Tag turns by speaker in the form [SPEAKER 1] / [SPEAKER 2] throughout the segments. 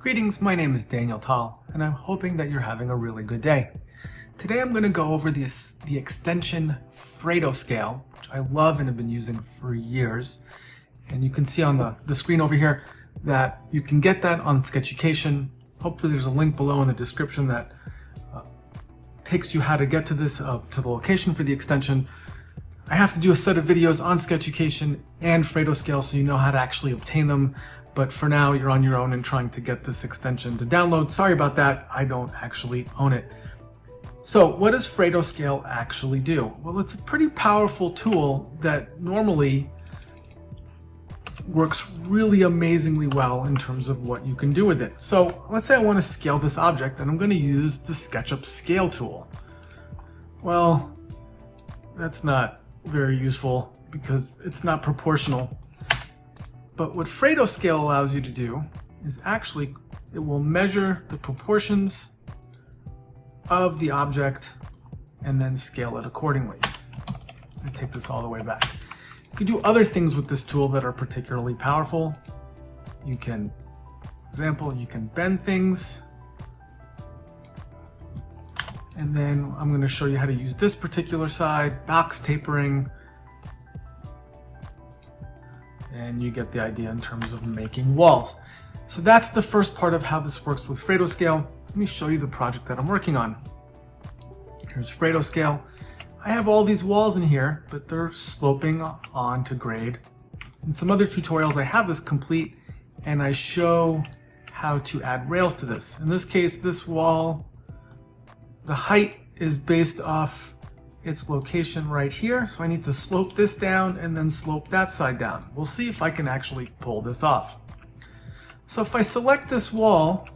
[SPEAKER 1] Greetings, my name is Daniel Tall, and I'm hoping that you're having a really good day. Today I'm going to go over the extension FredoScale, which I love and have been using for years. And you can see on the screen over here that you can get that on SketchUp. Hopefully there's a link below in the description that takes you how to get to this, to the location for the extension. I have to do a set of videos on SketchUp and FredoScale so you know how to actually obtain them. But for now, you're on your own and trying to get this extension to download. Sorry about that, I don't actually own it. So what does FredoScale actually do? Well, it's a pretty powerful tool that normally works really amazingly well in terms of what you can do with it. So let's say I want to scale this object and I'm going to use the SketchUp scale tool. Well, that's not very useful because it's not proportional. But what FredoScale allows you to do is actually, it will measure the proportions of the object and then scale it accordingly. I take this all the way back. You can do other things with this tool that are particularly powerful. You can, for example, you can bend things. And then I'm going to show you how to use this particular side, box tapering. And you get the idea in terms of making walls. So that's the first part of how this works with FredoScale. Let me show you the project that I'm working on. Here's FredoScale. I have all these walls in here, but they're sloping on to grade. In some other tutorials, I have this complete and I show how to add rails to this. In this case, this wall, the height is based off its location right here. So I need to slope this down and then slope that side down. We'll see if I can actually pull this off. So if I select this wall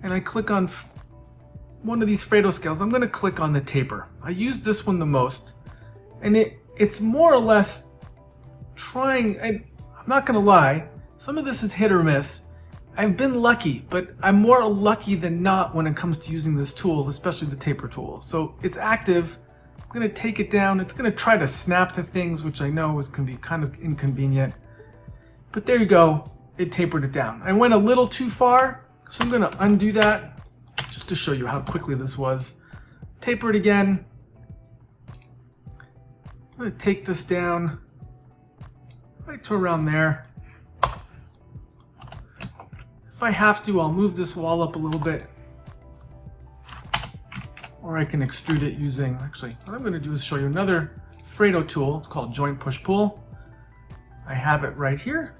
[SPEAKER 1] and I click on one of these FredoScales, I'm going to click on the taper. I use this one the most, and it's more or less trying, and I'm not going to lie, some of this is hit or miss. I've been lucky, but I'm more lucky than not when it comes to using this tool, especially the taper tool. So it's active. I'm going to take it down. It's going to try to snap to things, which I know can be kind of inconvenient. But there you go. It tapered it down. I went a little too far, so I'm going to undo that just to show you how quickly this was. Taper it again. I'm going to take this down right to around there. If I have to, I'll move this wall up a little bit. Or I can extrude it using, actually, what I'm going to do is show you another Fredo tool. It's called Joint Push Pull. I have it right here.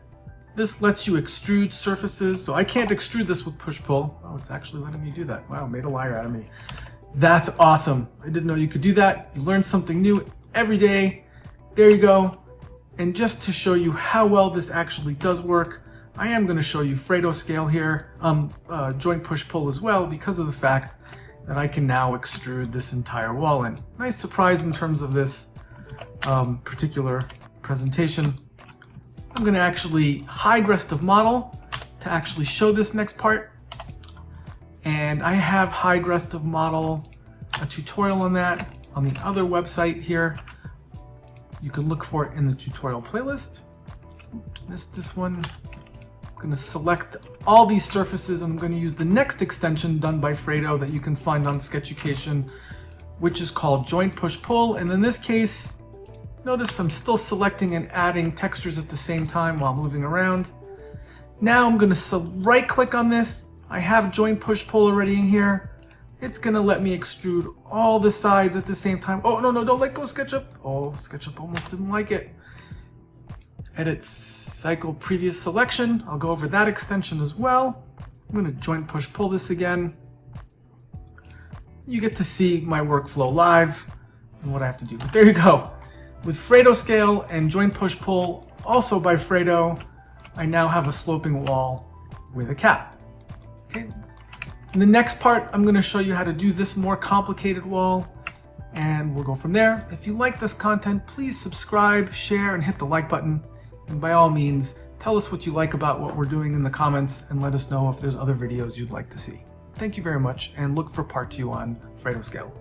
[SPEAKER 1] This lets you extrude surfaces. So I can't extrude this with push pull. Oh, it's actually letting me do that. Wow, made a liar out of me. That's awesome. I didn't know you could do that. You learn something new every day. There you go. And just to show you how well this actually does work, I am going to show you FredoScale here, joint push pull as well, because of the fact that I can now extrude this entire wall in. Nice surprise in terms of this particular presentation. I'm going to actually hide rest of model to actually show this next part. And I have hide rest of model, a tutorial on that on the other website here. You can look for it in the tutorial playlist. Missed this one. I'm going to select all these surfaces and I'm going to use the next extension done by Fredo that you can find on SketchUp, which is called Joint Push Pull. And in this case, notice I'm still selecting and adding textures at the same time while moving around. Now I'm going to right click on this. I have Joint Push Pull already in here. It's going to let me extrude all the sides at the same time. Oh, no, don't let go, SketchUp. Oh, SketchUp almost didn't like it. Edit cycle previous selection. I'll go over that extension as well. I'm going to joint push pull this again. You get to see my workflow live and what I have to do. But there you go. With FredoScale and joint push pull, also by Fredo, I now have a sloping wall with a cap. Okay. In the next part, I'm going to show you how to do this more complicated wall, and we'll go from there. If you like this content, please subscribe, share, and hit the like button. And by all means, tell us what you like about what we're doing in the comments and let us know if there's other videos you'd like to see. Thank you very much, and look for part 2 on FredoScale.